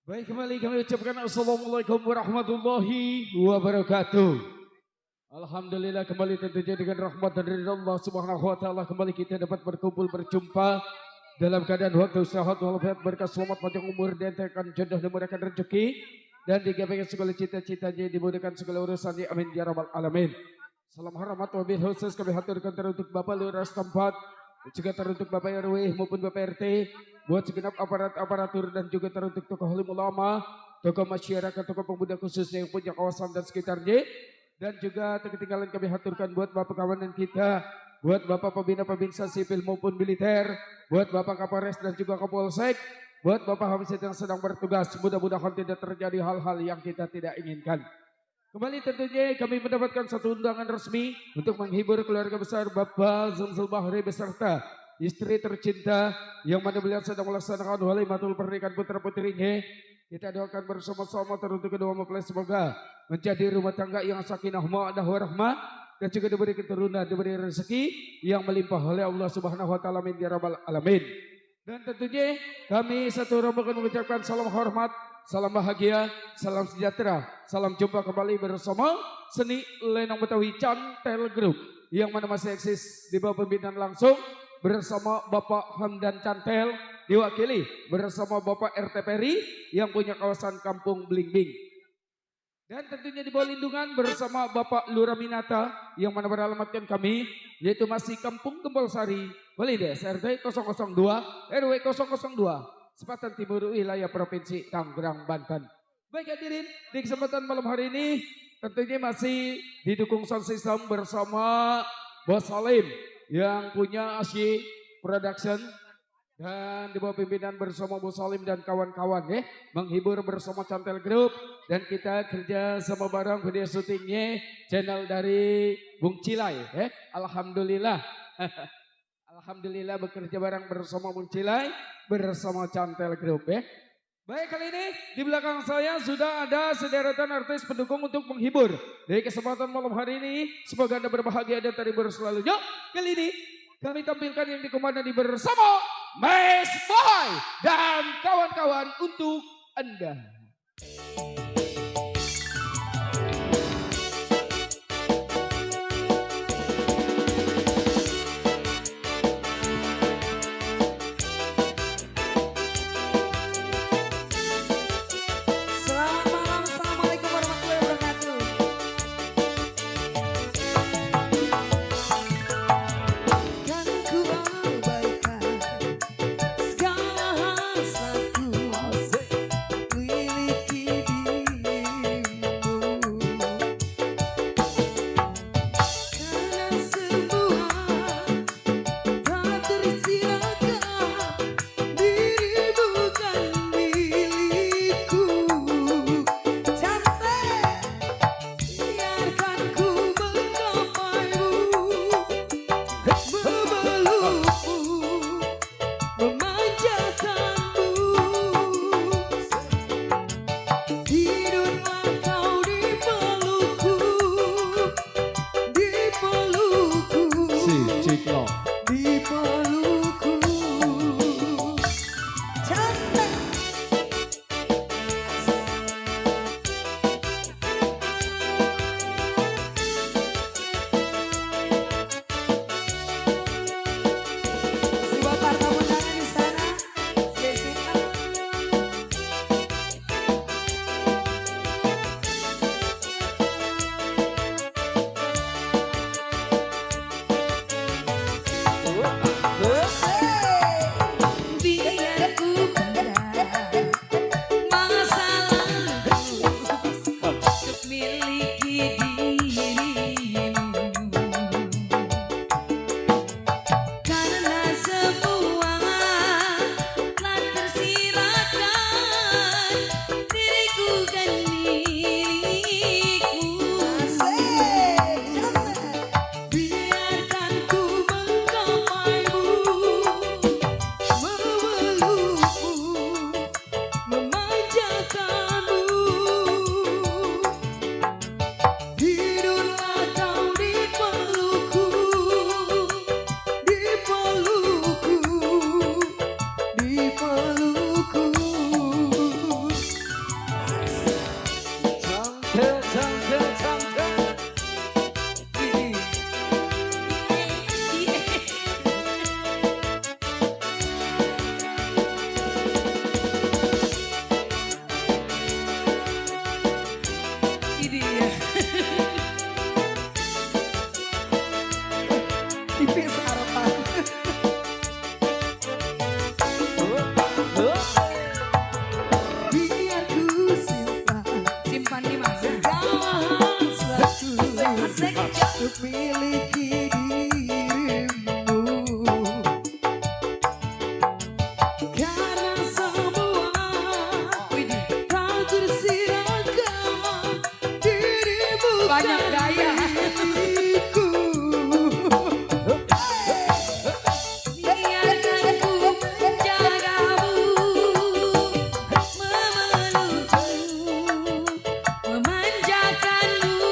Baik, kembali kami ucapkan Assalamualaikum warahmatullahi wabarakatuh. Alhamdulillah, kembali tentunya dengan rahmat dari Allah Subhanahu wa taala kembali kita dapat berkumpul berjumpa dalam keadaan waktu sehat walafiat, berkah selamat panjang umur, diantarkan jodoh, dimudahkan rezeki dan digapai segala cita-citanya, dimudahkan segala urusannya, amin ya rabbal alamin. Salam hormat wabil khusus kami haturkan teruntuk Bapak Lurah setempat, juga teruntuk Bapak RW maupun Bapak RT, buat segenap aparatur dan juga teruntuk tokoh alim ulama, tokoh masyarakat, tokoh pemuda khususnya yang punya kawasan dan sekitarnya, dan juga ketinggalan kami haturkan buat Bapak kawanan kita, buat Bapak Pembina Pembinsa Sipil maupun Militer, buat Bapak Kapolres dan juga Kapolsek, buat Bapak Hamzat yang sedang bertugas, mudah-mudahan tidak terjadi hal-hal yang kita tidak inginkan. Kembali tentunya kami mendapatkan satu undangan resmi untuk menghibur keluarga besar Bapak Zamzul Bahri beserta istri tercinta yang mana beliau sedang melaksanakan walimatul pernikahan putra putrinya. Kita doakan bersama-sama teruntuk kedua mempelai, semoga menjadi rumah tangga yang sakinah mawaddah warahmah dan juga diberi keturunan, diberi rezeki yang melimpah oleh Allah Subhanahu wa taala, amin ya rabbal alamin. Dan tentunya kami satu rombongan mengucapkan salam hormat, salam bahagia, salam sejahtera, salam jumpa kembali bersama seni Lenong Betawi Cantel Group yang mana masih eksis di bawah pembinaan langsung bersama Bapak Hamdan Cantel, diwakili bersama Bapak RT Peri yang punya kawasan Kampung Blingbing. Dan tentunya di bawah lindungan bersama Bapak Lurah Minata yang mana beralamatkan kami, yaitu masih Kampung Gempol Sari, Balides RT 002 RW 002 Selatan Timur wilayah Provinsi Tangerang, Banten. Baik hadirin, di kesempatan malam hari ini tentunya masih didukung sound system bersama Bos Salim yang punya Asyi Production dan di bawah pimpinan bersama Bos Salim dan kawan-kawan ya, menghibur bersama Cantel Group, dan kita kerja sama bareng video syutingnya channel dari Bung Cilai ya. Alhamdulillah. Alhamdulillah bekerja bareng bersama Bung Cilai bersama Cantel Group ya. Baik, kali ini di belakang saya sudah ada sederetan artis pendukung untuk menghibur. Dari kesempatan malam hari ini semoga Anda berbahagia dan terhibur selalu. Yuk, kali ini kami tampilkan yang dikomandani bersama Mas Boy dan kawan-kawan untuk Anda. Segala hasratku tipis harapan. Biar ku simpan Simpan di mana? segala hasratku Asik. untuk miliki dirimu. Karena semua Widih, tak tersirakan dirimu banyak gaya. diriku. Biarkan ku menjagamu, memelukmu, memanjakanmu.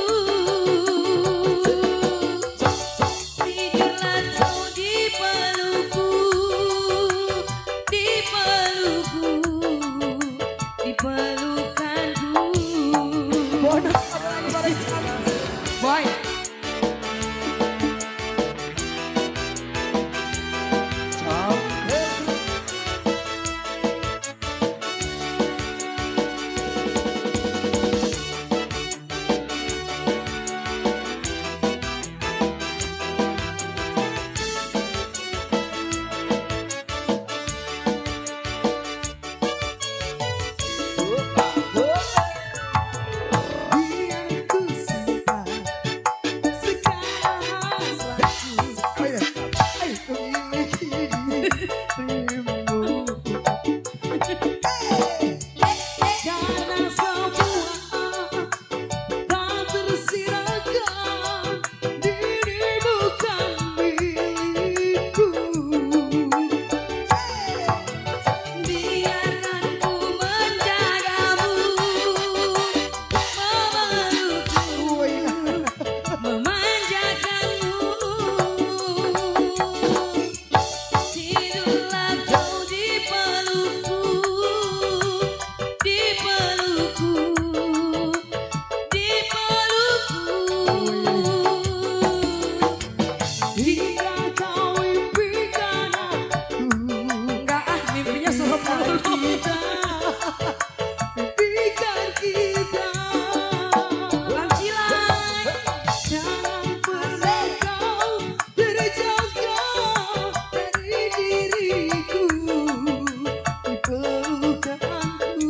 Tidurlah kau di pelukku, di pelukku, di pelukanku. Bonus apa lagi bareng sama? Boy, Biar ku simpan segala hasratku untuk miliki dirimu. Karena semua tak tersirakan dirimu kan milikku. biarkan ku menjagamu, memelukmu, memanjakanmu. Tidurlah kau di pelukku, di pelukku, di pelukku. Hingga kau impikan aku. Enggak ah, mimpinya suruh peluk. Impikan kita. Lancilan. Jangan pernah kau terjaga dari diriku di pelukanku.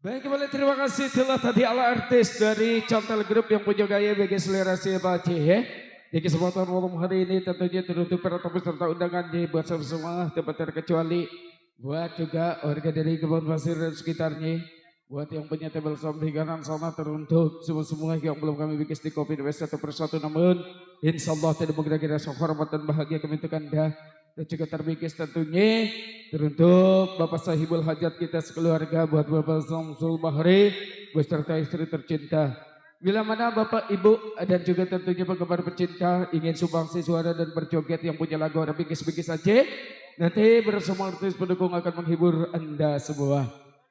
Baik, kembali terima kasih telah tadi ala artis dari Contel Group yang punya gaya bagi selera siapa ya. Di kesempatan malam hari ini tentunya teruntuk para tamu serta undangan buat semua tempat terkecuali buat juga warga dari Kebun Pasir dan sekitarnya. Buat yang punya table sound di kanan sana teruntuk semua yang belum kami bikin di kopi satu persatu, namun insya Allah tidak mengira-kira hormat dan bahagia kami untuk Anda. Dan juga terbikis tentunya teruntuk Bapak Sahibul Hajat kita sekeluarga, buat Bapak Samsul Bahri beserta istri tercinta. Bila mana Bapak Ibu dan juga tentunya penggemar pecinta ingin sumbangsi suara dan berjoget yang punya lagu ada bikis-bikis saja, nanti bersama artis pendukung akan menghibur Anda semua.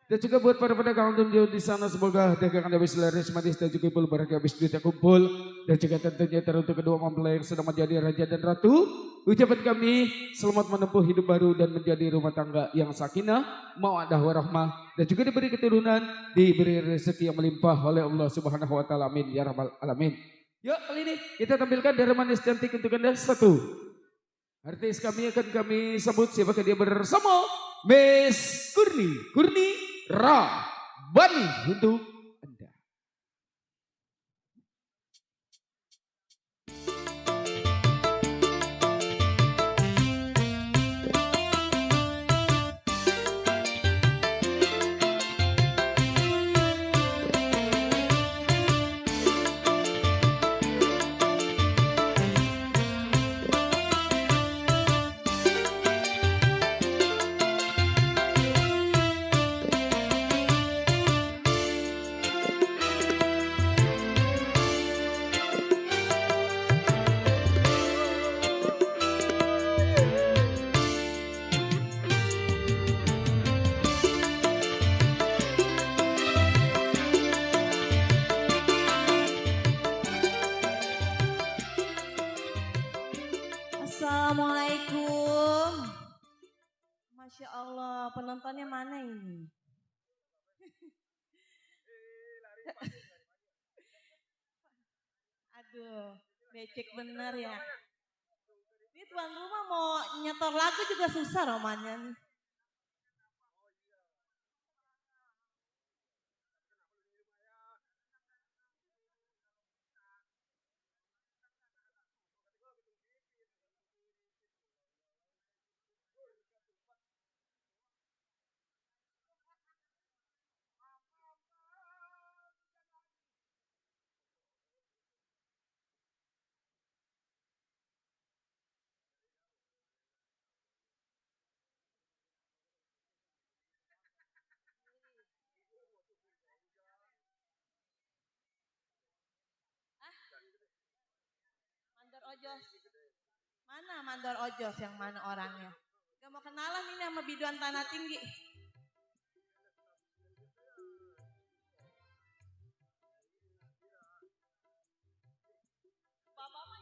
Dan juga buat para pedagang dunia di sana, semoga dagangan Anda bisa laris manis dan juga full berkah habis duitnya kumpul. Dan juga tentunya teruntuk kedua mempelai yang sedang menjadi raja dan ratu. Ucapan kami selamat menempuh hidup baru dan menjadi rumah tangga yang sakinah, mawaddah warahmah, dan juga diberi keturunan, diberi rezeki yang melimpah oleh Allah Subhanahu wa taala. Amin ya rabbal alamin. Yuk, kali ini kita tampilkan darah manis cantik untuk Anda satu. Artis kami akan kami sebut siapakah dia bersama Miss Kurni Rabani untuk Anda. Assalamualaikum. Masya Allah, penontonnya mana ini? Aduh, becek bener ya. Ini tuan rumah mau nyetor lagu juga susah romannya nih. Mandor Ojos. Mana Mandor Ojos yang mana orangnya? Gak mau kenalan ini sama biduan tanah tinggi. Bapak mah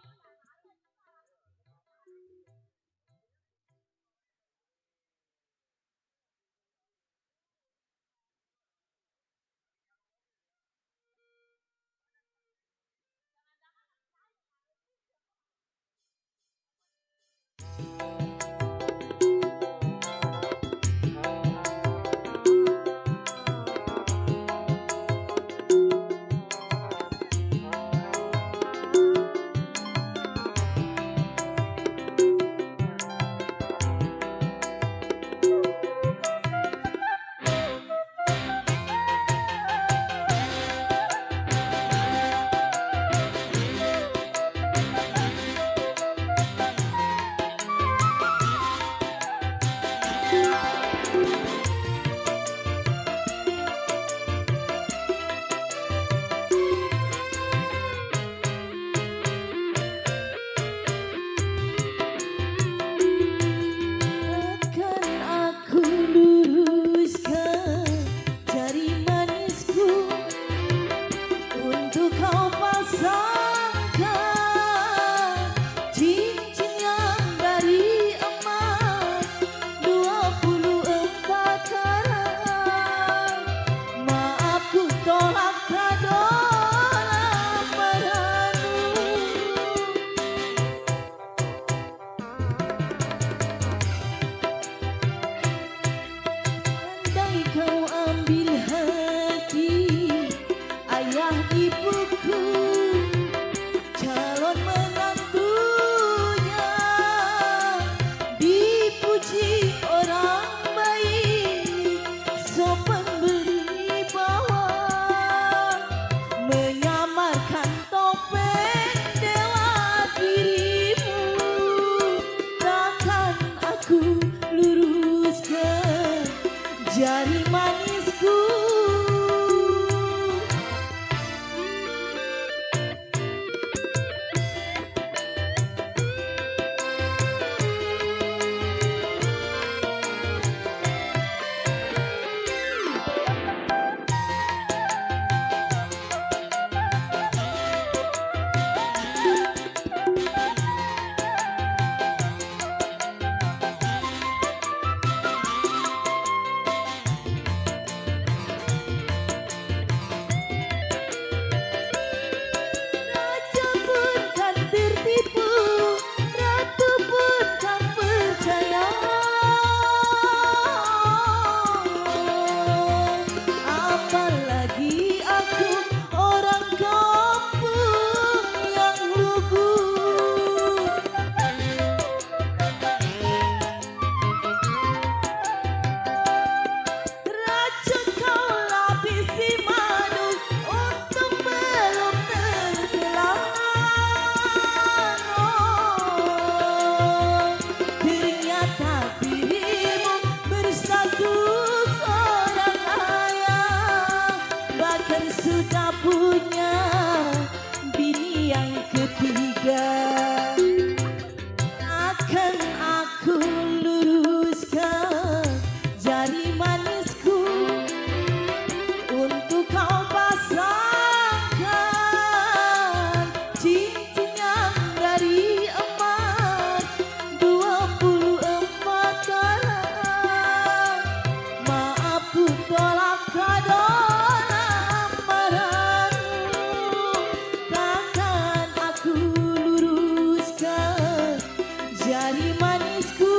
manisku.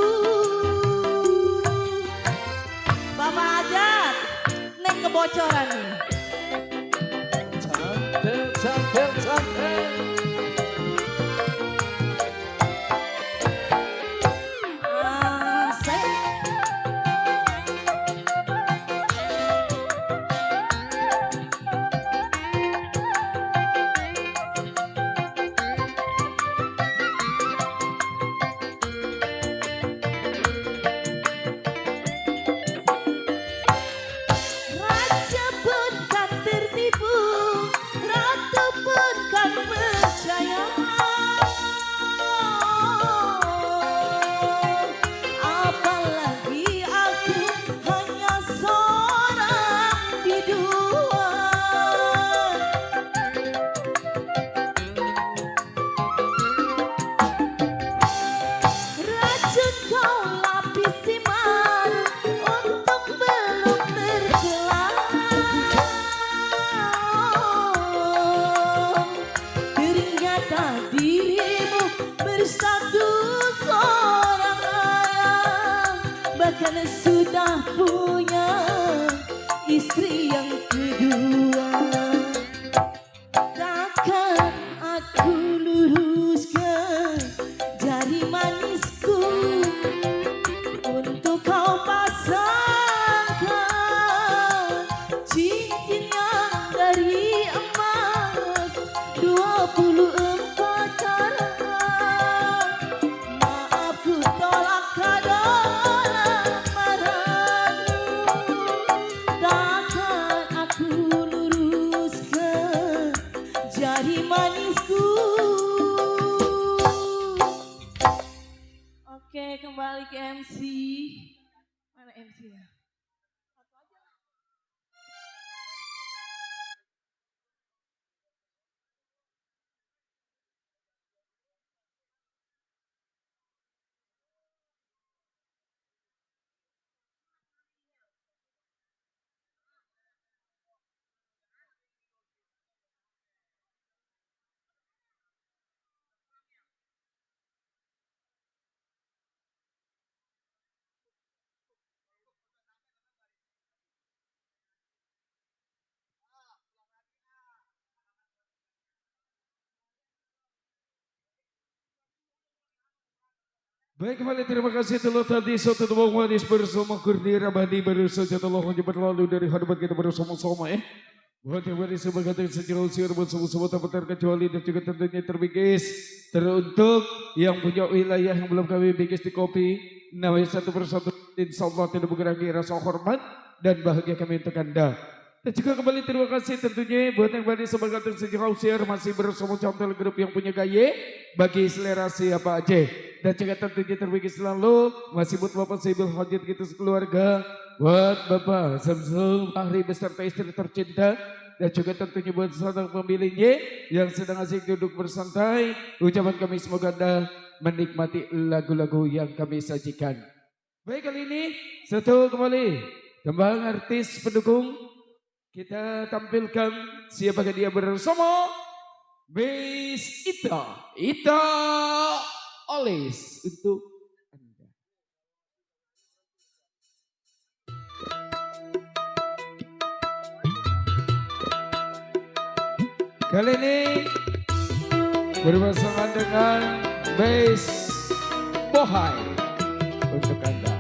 Bapak Ajat, neng kebocoran nih. Cantik, cantik, cantik. Asik. Raja pun kan tertipu, ratu pun kan percaya. Apalagi aku hanya seorang biduan. Racun kau lapisi maru untuk belum terkelam. Ternyata dirimu bersatu seorang ayah, bahkan sudah punya istri yang kedua. Takkan aku luruskan jari manisku untuk kau pasangkan cincin yang dari emas 24 karat. Maaf ku tolak kado lamaranmu, takkan aku luruskan jari manisku. Oke, kembali ke MC. Mana MC-nya? Baik, kembali terima kasih telah tadi suatu tubuh wadis bersama Kurni Rabadi baru saja telah menjemput lalu dari hadapan kita bersama-sama buat yang wadis sebagai sejarah usia buat semua tak terkecuali dan juga tentunya terbigis teruntuk yang punya wilayah yang belum kami bigis di kopi namanya satu persatu insya Allah tidak mengurangi rasa hormat dan bahagia kami untuk Anda. Dan juga kembali terima kasih tentunya buat yang wadis sebagai sejarah usia masih bersama contoh grup yang punya gaya bagi selera siapa aja. Dan juga tentunya terbagi selalu masih buat Bapak Sibil Hajat kita sekeluarga, buat Bapak Samsul Fahri beserta istri tercinta, dan juga tentunya buat saudara pemilihnya yang sedang asik duduk bersantai. Ucapan kami semoga Anda menikmati lagu-lagu yang kami sajikan. Baik, kali ini satu kembali kembang artis pendukung kita tampilkan siapakah dia bersama Miss Ita Olis untuk Anda. Kali ini berpasangan dengan Miss Bohai untuk Anda.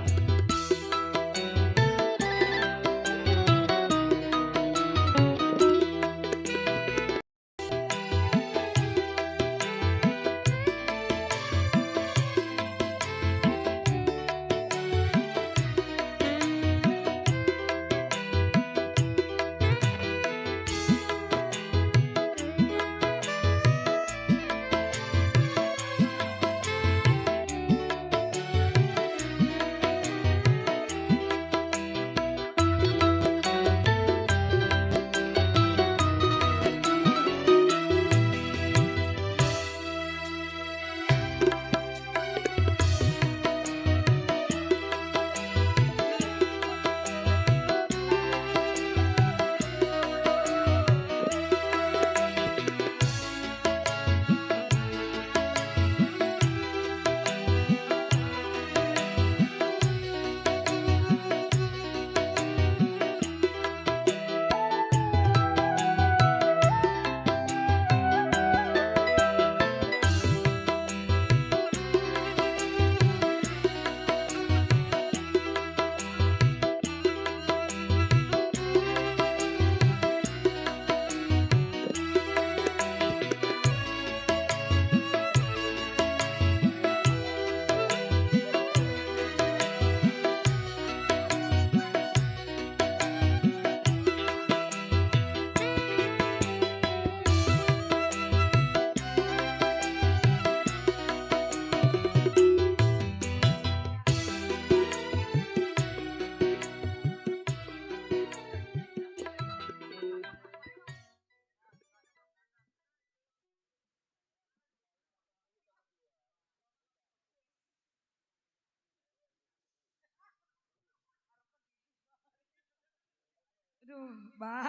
Aduh, Mbak.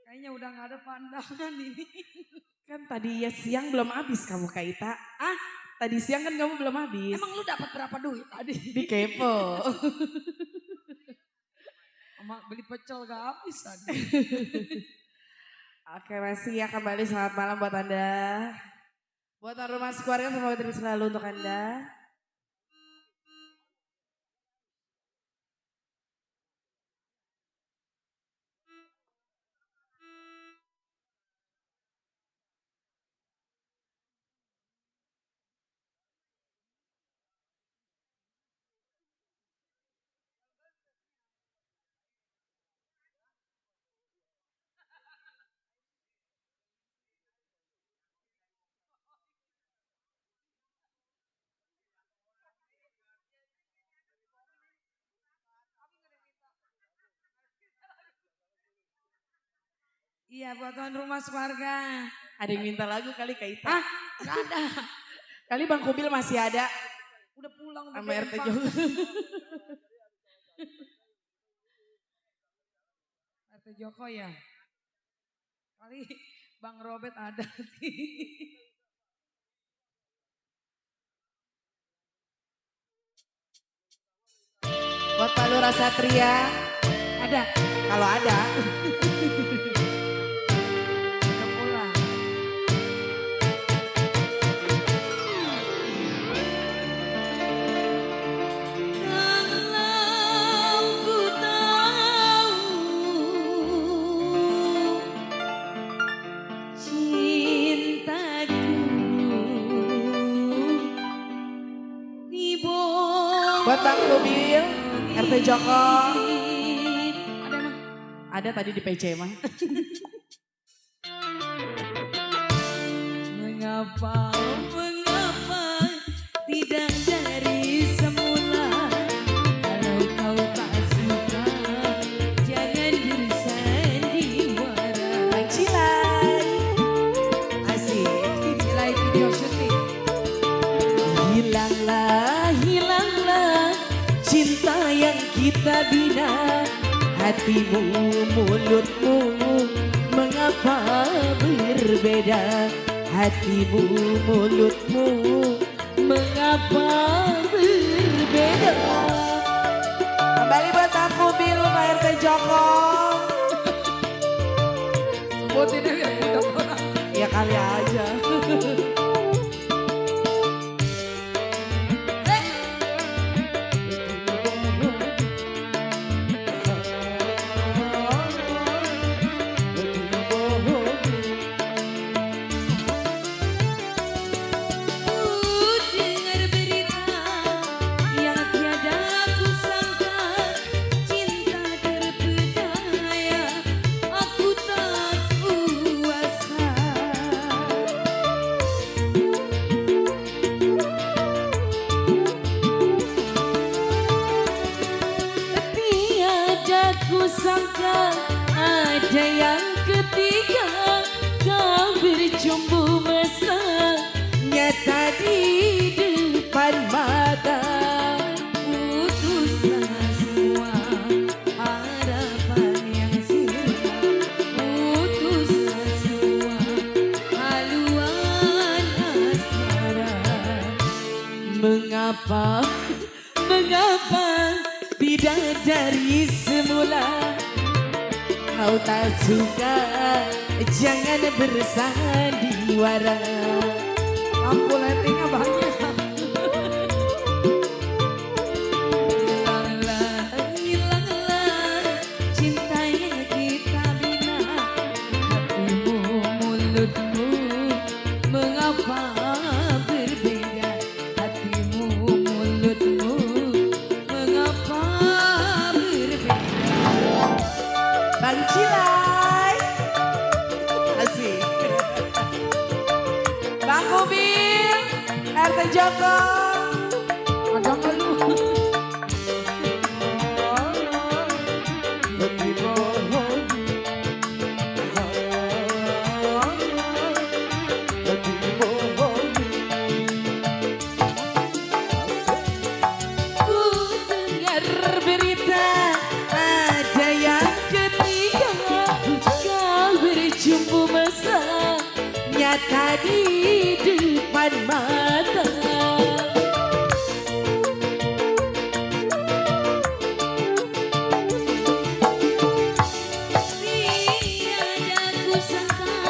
Kayaknya udah gak ada pandangan ini. Kan tadi ya siang belum habis kamu Kak Ita. Ah, tadi siang kan kamu belum habis. Emang lu dapat berapa duit tadi? Di kepo. Sama beli pecel gak habis tadi. Oke masih ya kembali selamat malam buat Anda. Buat rumah keluarga semoga terus selalu untuk Anda. Iya buat tuan rumah keluarga. Ada yang minta lagu kali Kak Ita. Ah, gak ada. Kali Bang Kubil masih ada. Udah pulang. udah Sama RT gampang. Joko. RT Joko ya. Kali Bang Robert ada sih. Buat Pak Lura Satria. Ada. Kalau ada. Udah pulang. Kalau ku tahu cintaku Buat Bang Kubil, RT Joko. Ada emang? Ada tadi di PC mah. Mengapa, mengapa tidak dari semula? Kalau kau tak suka, jangan bersandiwara. Bang Cilai. Asik. Nilai video syuting. Hilanglah, hilanglah cinta yang kita bina. Hatimu, mulutmu, mengapa berbeda? Hatimu, mulutmu, mengapa berbeda? Kembali buat aku biru Pak RT Joko. Sebutin aja udah orang. Ya kali aja. Dengar berita yang tiada kusangka, cinta terpedaya, aku tak kuasa. Tiada kusangka ada yang ketiga, kau berjumpa mesra Nyata di depan mata. putuslah semua harapan yang silam, putuslah semua haluan asmara. Mengapa, mengapa tidak dari semula? Kau tak suka, jangan bersandiwara. Lampu lightingnya banyak. Hilanglah, hilanglah cinta yang kita bina. Hatimu, mulutmu, mengapa berbeda? Hatimu, mulutmu, mengapa berbeda? Bang Cilai. Asik. Bang Kubil. nyata di depan mata. Tiada kusangka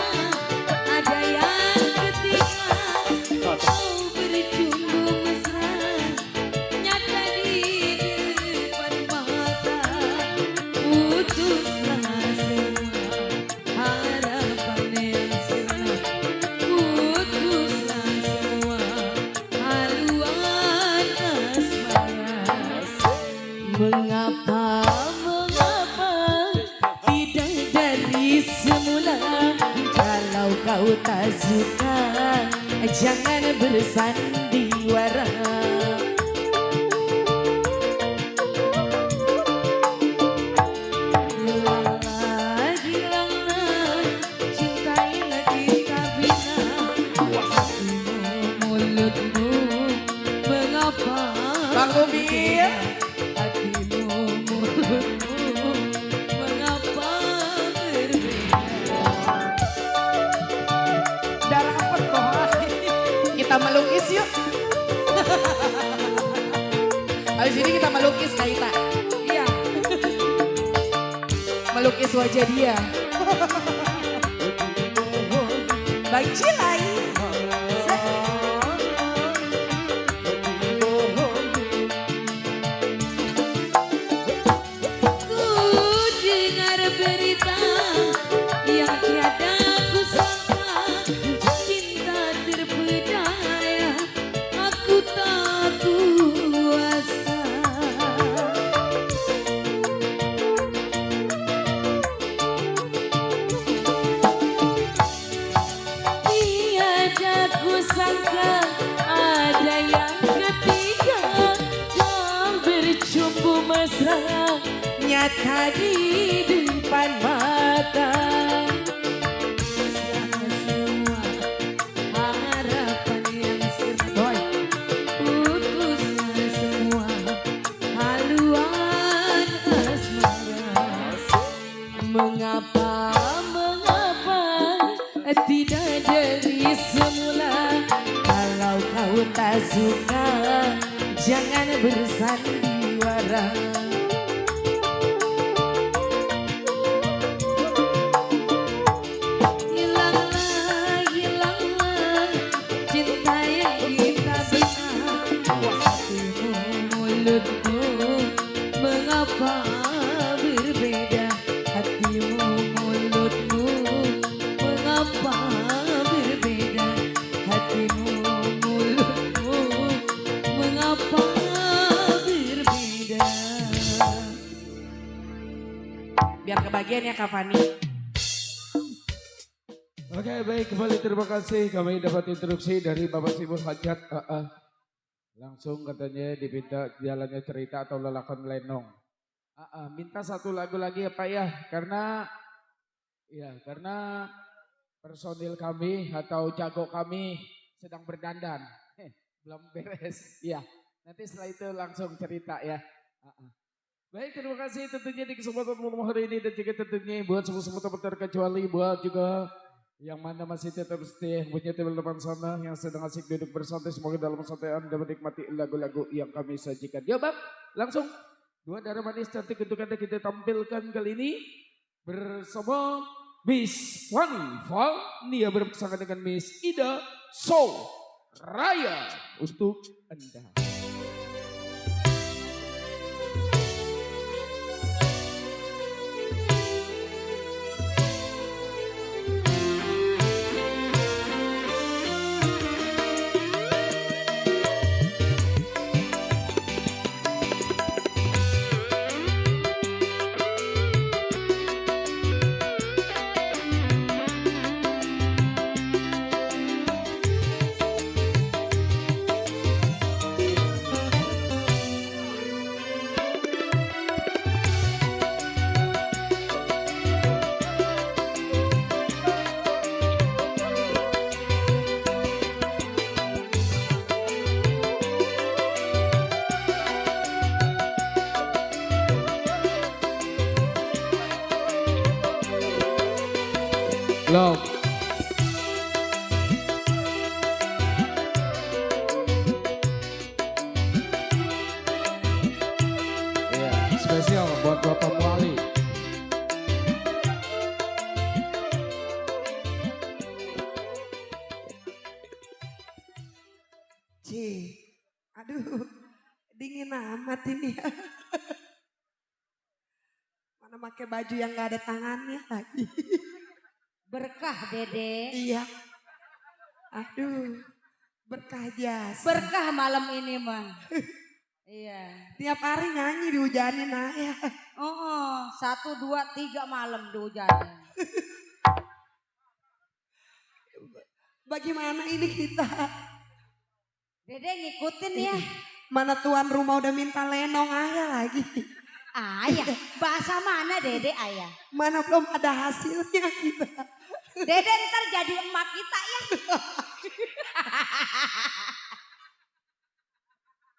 ada yang ketiga kau bercumbu mesra nyata di depan mata. Putuslah semua harapan yang sirna. Putuslah semua haluan asmara. Mengapa, mengapa tidak dari semula? Kalau kau tak suka, jangan bersandiwara. Hilanglah, hilanglah, cintailah kita bina. Hatimu, mulutmu, mengapa Bang Bobi. hatimu, mulutmu, mengapa berbeda? Udah rapet kok. Kita melukis yuk. Habis ini kita melukis Kak Ita. Iya, Melukis wajah dia. Bang Cilai. ku dengar berita yang tiada kusangka, cinta terpedaya, aku tak kuasa. Tiada kusangka ada yang ketiga kau bercumbu mesra nyata di depan mata. Semua harapan yang sirna. Putuslah semua haluan asmara. Mengapa, mengapa tidak dari semula? Kalau kau tak suka, jangan bersandiwara. Hilanglah, hilanglah, cinta yang kita bina. Hatimu, mulutmu, mengapa berbeda? Hatimu, mulutmu, mengapa berbeda? Hatimu, mulutmu, mengapa berbeda? Biar kebagian ya Kak Fani. Oke baik, kembali terima kasih. Kami dapat instruksi dari Bapak Sibul Hajat. Langsung katanya diminta jalannya cerita atau lelakan lenong. Minta satu lagu lagi ya Pak ya. Karena personil kami atau jago kami sedang berdandan. Belum beres. Iya. Nanti setelah itu langsung cerita ya. Baik, terima kasih tentunya di kesempatan malam hari ini dan juga tentunya buat semua terkecuali buat juga yang mana masih tetap setia yang punya table depan sana yang sedang asik duduk bersantai, semoga dalam santai Anda menikmati lagu-lagu yang kami sajikan. Ya Bang, langsung dua darah manis cantik untuk Anda kita tampilkan kali ini bersama Miss Fania berpasangan dengan Miss Ida Soul Raya untuk Anda. Love. Dingin amat ini ya. Mana pakai baju yang gak ada tangannya lagi. Berkah Dede. Iya. Aduh. Berkah jas. Berkah malam ini mah. Iya. Tiap hari nyanyi dihujanin ayah. Oh, 1, 2, 3 malam dihujanin. Bagaimana ini kita? Dede ngikutin ya. Mana tuan rumah udah minta lenong ayah lagi. Ayah, bahasa mana Dede ayah? Mana belum ada hasilnya kita. Dede ntar jadi emak kita ya.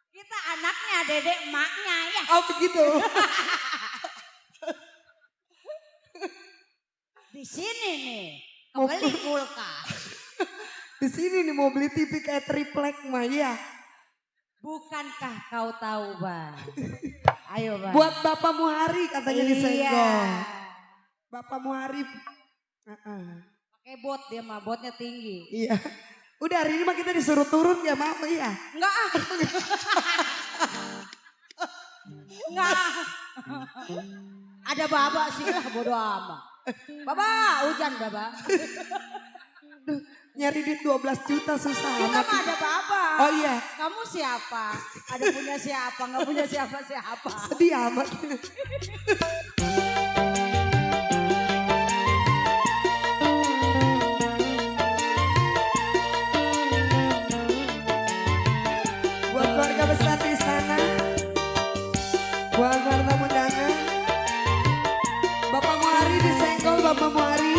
Kita anaknya, Dede emaknya ya. Oh begitu. Di sini nih, kebeli kulkas. Di sini nih mau beli TV kayak triplek mah ya. Bukankah kau tahu Bang? Ayo Bang. Buat Bapak Muhari katanya disenggol. Iya. Bapak Muhari. Pakai bot dia mah, botnya tinggi. Iya. Udah hari ini mah kita disuruh turun ya maaf ya. Enggak ah. Enggak. Ada baba sih lah bodo amat. Baba, hujan baba. Duh, nyari duit 12 juta susah Kita amat. mah ada baba. Oh iya, Kamu siapa? Ada punya siapa? Nggak punya siapa-siapa. sedih amat. Buat keluarga besar di sana, buat para tamu undangan, Bapak Muhari disenggol, Bapak Muhari.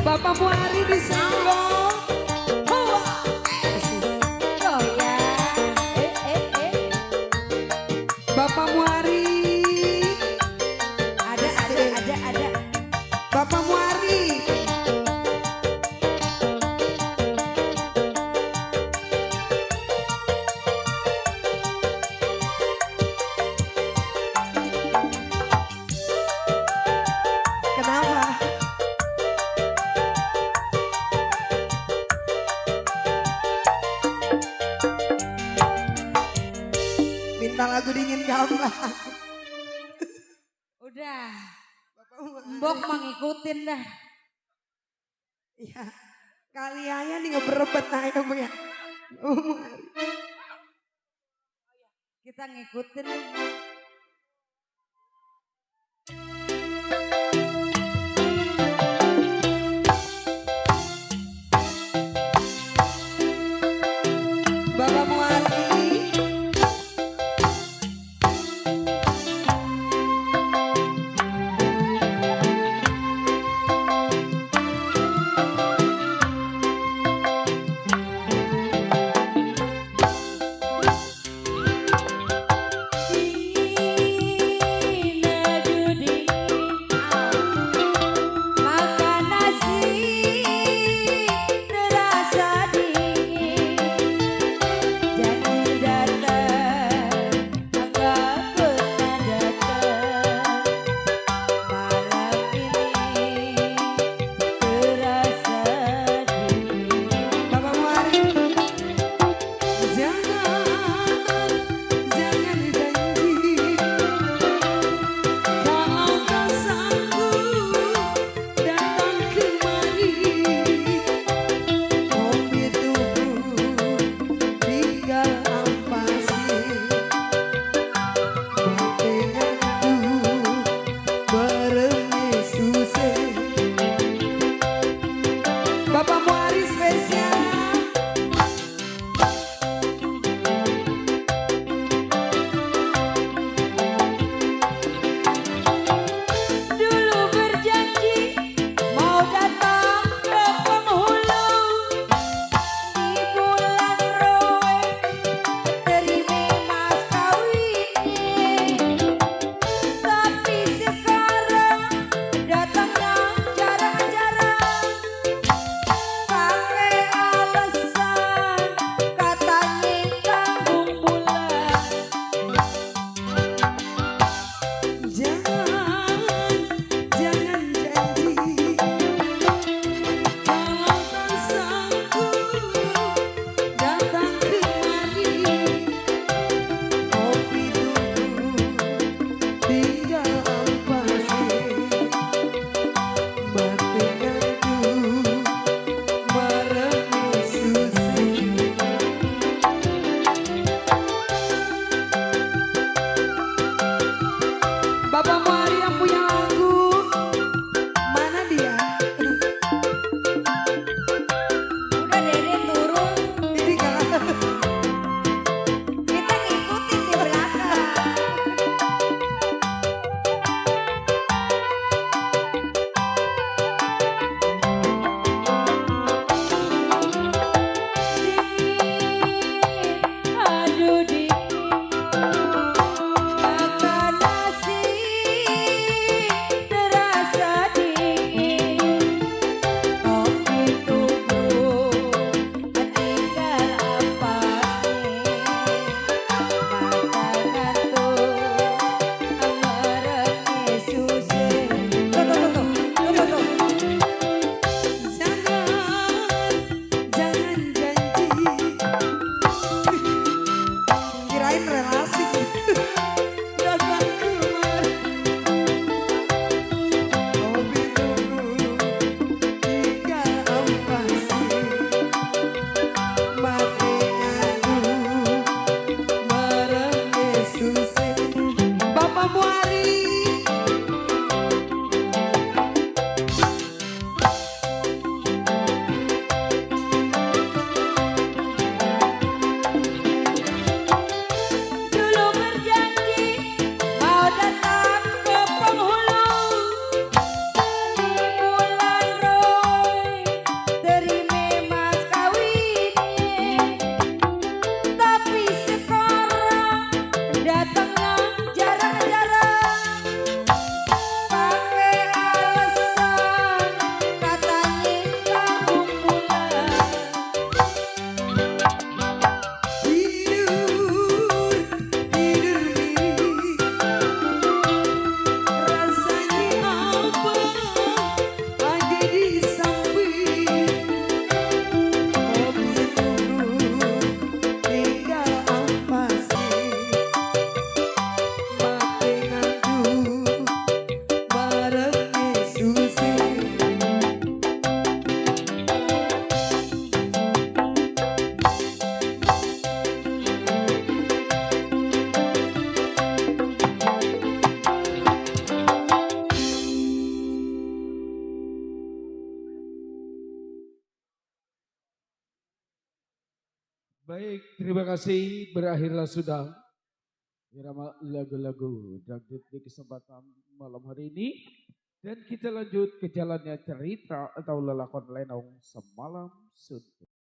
Bapak Muhari disenggol. Oh ya. Bapak Muhari. Ada. Bapak Muhari. Kenapa? Minta lagu dingin gambar. Udah. Bapak Muhari. Mbok mah ngikutin dah. Iya. Kali aja nih ngeberebet aja Bu ya. Bapak Muhari. Kita ngikutin dah. Bapak Muhari. Baik, terima kasih. Berakhirlah sudah irama lagu-lagu dangdut di kesempatan malam hari ini. Dan kita lanjut ke jalannya cerita atau lelakon lenong semalam suntuk.